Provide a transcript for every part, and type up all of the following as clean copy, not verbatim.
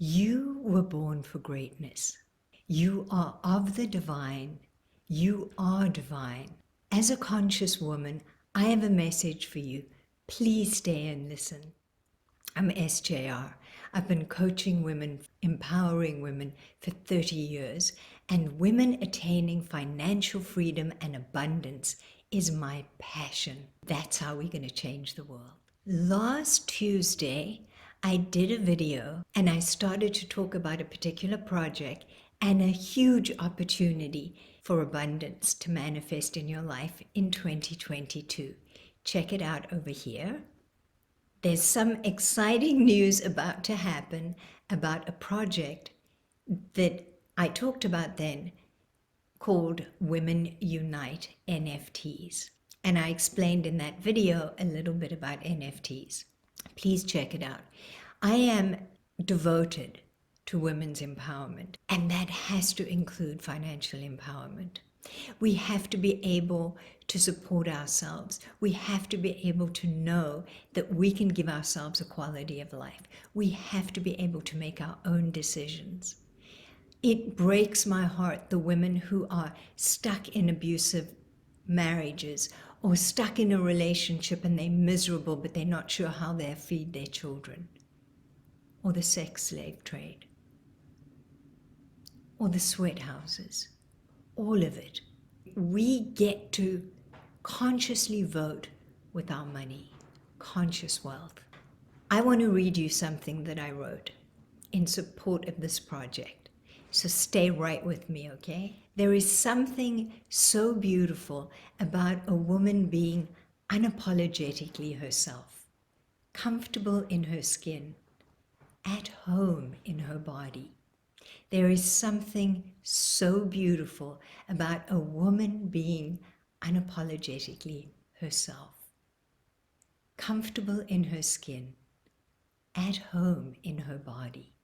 You were born for greatness. You are of the divine. You are divine. As a conscious woman, I have a message for you. Please stay and listen. I'm SJR. I've been coaching women, empowering women for 30 years, and women attaining financial freedom and abundance is my passion. That's how we're going to change the world. Last Tuesday, I did a video and I started to talk about a particular project and a huge opportunity for abundance to manifest in your life in 2022. Check it out over here. There's some exciting news about to happen about a project that I talked about then called Women Unite NFTs. And I explained in that video a little bit about NFTs. Please check it out. I am devoted to women's empowerment, and that has to include financial empowerment. We have to be able to support ourselves. We have to be able to know that we can give ourselves a quality of life. We have to be able to make our own decisions. It breaks my heart, the women who are stuck in abusive marriages or stuck in a relationship and they're miserable, but they're not sure how they'll feed their children, or the sex slave trade, or the sweat houses, all of it. We get to consciously vote with our money, conscious wealth. I want to read you something that I wrote in support of this project. So stay right with me, okay? There is something so beautiful about a woman being unapologetically herself, comfortable in her skin, at home in her body. There is something so beautiful about a woman being unapologetically herself, comfortable in her skin, at home in her body,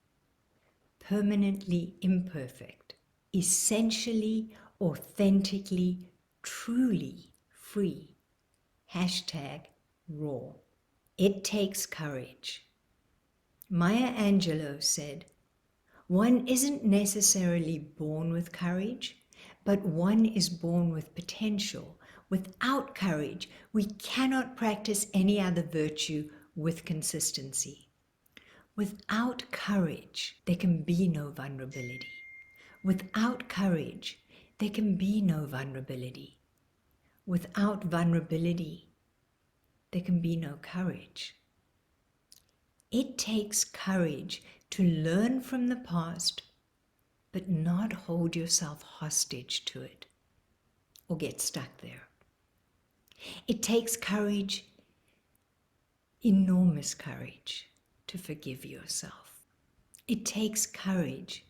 permanently imperfect, essentially, authentically, truly free. #raw. It takes courage. Maya Angelou said, "One isn't necessarily born with courage, but one is born with potential. Without courage, we cannot practice any other virtue with consistency." Without courage, there can be no vulnerability. Without courage, there can be no vulnerability. Without vulnerability, there can be no courage. It takes courage to learn from the past, but not hold yourself hostage to it or get stuck there. It takes courage, enormous courage, to forgive yourself. It takes courage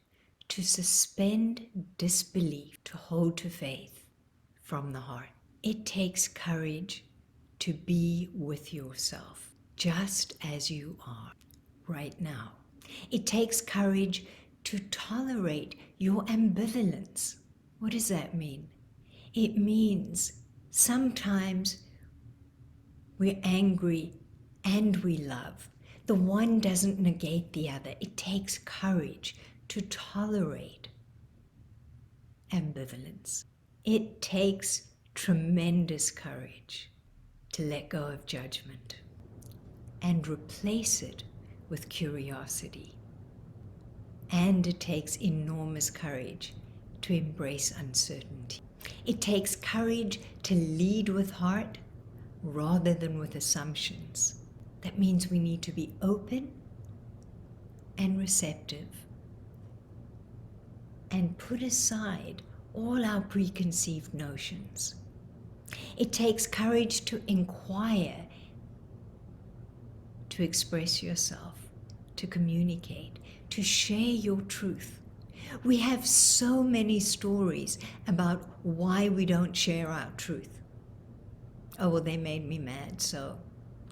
to suspend disbelief, to hold to faith from the heart. It takes courage to be with yourself just as you are right now. It takes courage to tolerate your ambivalence. What does that mean? It means sometimes we're angry and we love. The one doesn't negate the other. It takes courage to tolerate ambivalence. It takes tremendous courage to let go of judgment and replace it with curiosity. And it takes enormous courage to embrace uncertainty. It takes courage to lead with heart rather than with assumptions. That means we need to be open and receptive and put aside all our preconceived notions. It takes courage to inquire, to express yourself, to communicate, to share your truth. We have so many stories about why we don't share our truth. Oh, well, they made me mad, so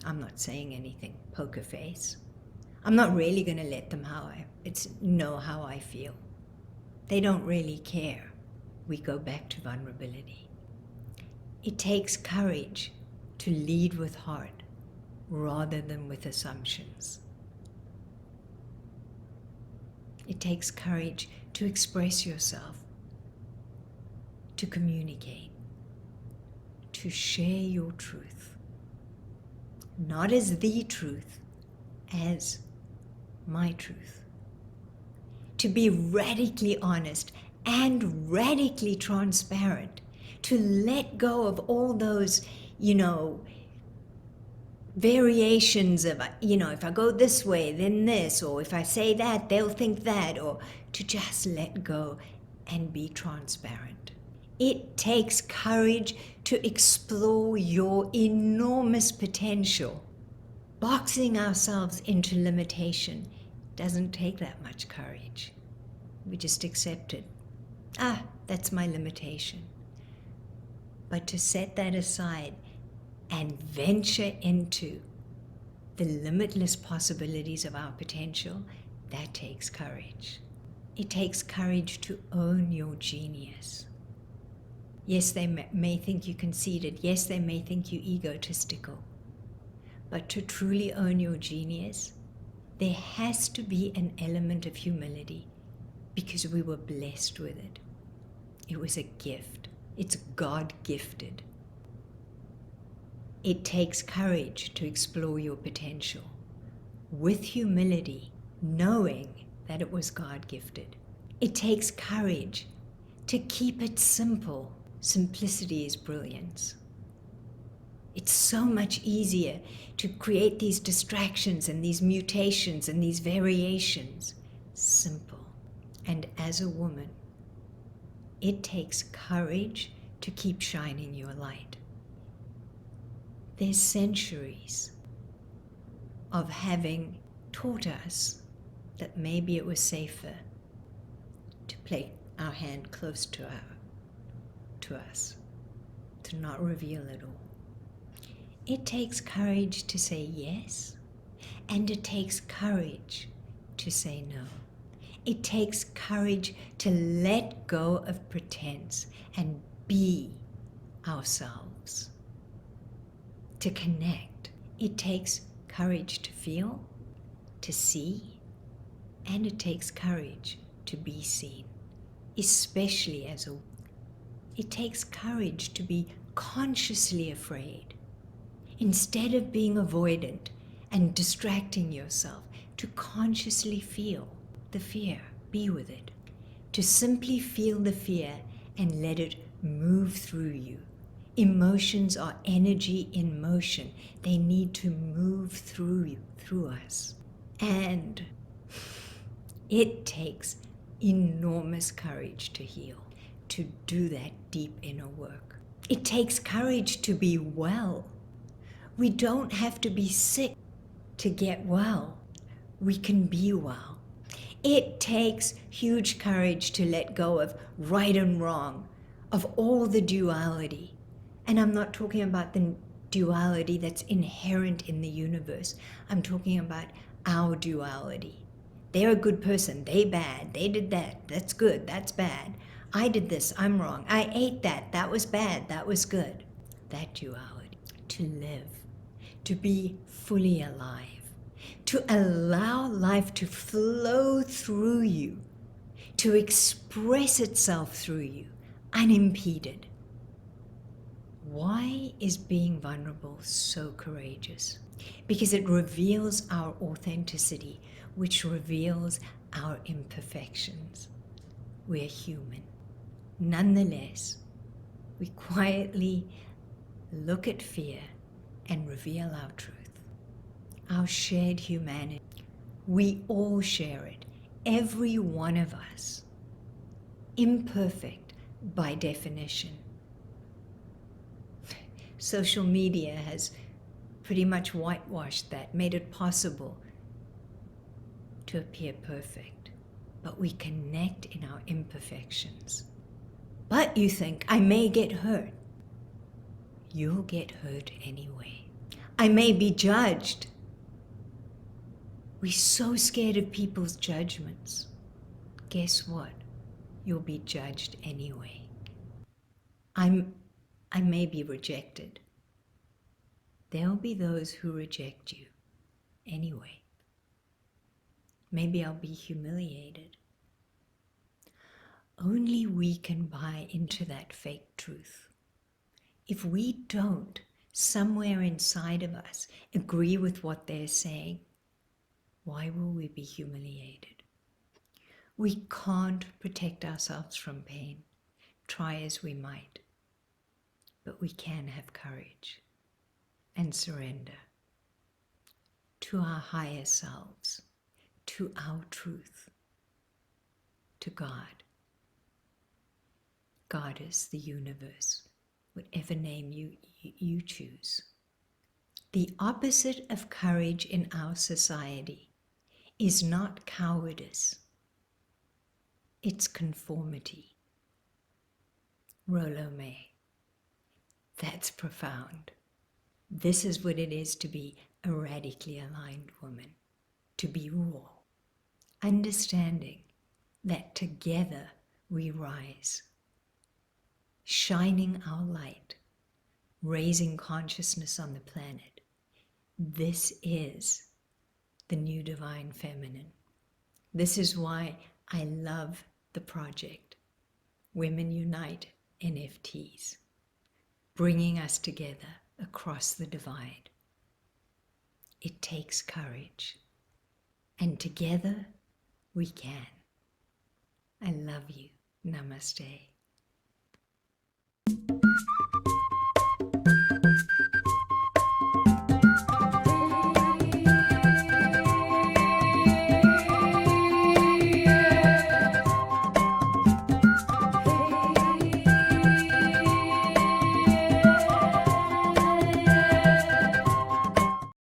I'm not saying anything. Poker face. I'm not really going to let them know how I feel. They don't really care. We go back to vulnerability. It takes courage to lead with heart rather than with assumptions. It takes courage to express yourself, to communicate, to share your truth. Not as the truth, as my truth. To be radically honest and radically transparent. To let go of all those, variations of, if I go this way, then this, or if I say that, they'll think that, or to just let go and be transparent. It takes courage to explore your enormous potential. Boxing ourselves into limitation doesn't take that much courage. We just accept it. That's my limitation. But to set that aside and venture into the limitless possibilities of our potential, that takes courage. It takes courage to own your genius. Yes, they may think you conceited. Yes, they may think you egotistical. But to truly own your genius, there has to be an element of humility because we were blessed with it. It was a gift. It's God-gifted. It takes courage to explore your potential with humility, knowing that it was God-gifted. It takes courage to keep it simple. Simplicity is brilliance. It's so much easier to create these distractions and these mutations and these variations. Simple. And as a woman, it takes courage to keep shining your light. There's centuries of having taught us that maybe it was safer to play our hand close to us, to not reveal it all. It takes courage to say yes, and it takes courage to say no. It takes courage to let go of pretense and be ourselves. To connect. It takes courage to feel, to see, and it takes courage to be seen, especially as a woman. It takes courage to be consciously afraid. Instead of being avoidant and distracting yourself, to consciously feel the fear, be with it. To simply feel the fear and let it move through you. Emotions are energy in motion. They need to move through you, through us. And it takes enormous courage to heal, to do that deep inner work. It takes courage to be well. We don't have to be sick to get well. We can be well. It takes huge courage to let go of right and wrong, of all the duality. And I'm not talking about the duality that's inherent in the universe. I'm talking about our duality. They're a good person, they bad, they did that, that's good, that's bad. I did this, I'm wrong. I ate that was bad, that was good. That duality. To live, to be fully alive, to allow life to flow through you, to express itself through you, unimpeded. Why is being vulnerable so courageous? Because it reveals our authenticity, which reveals our imperfections. We're human. Nonetheless, we quietly look at fear and reveal our truth, our shared humanity. We all share it, every one of us, imperfect by definition. Social media has pretty much whitewashed that, made it possible to appear perfect. But we connect in our imperfections. But you think, I may get hurt. You'll get hurt anyway. I may be judged. We're so scared of people's judgments. Guess what? You'll be judged anyway. I may be rejected. There'll be those who reject you anyway. Maybe I'll be humiliated. Only we can buy into that fake truth. If we don't, somewhere inside of us, agree with what they're saying, why will we be humiliated? We can't protect ourselves from pain, try as we might. But we can have courage and surrender to our higher selves, to our truth, to God. God is the universe, whatever name you choose. The opposite of courage in our society is not cowardice, it's conformity. Rollo May. That's profound. This is what it is to be a radically aligned woman, to be raw, understanding that together we rise, shining our light, raising consciousness on the planet. This is the new divine feminine. This is why I love the project, Women Unite NFTs, bringing us together across the divide. It takes courage, and together we can. I love you. Namaste.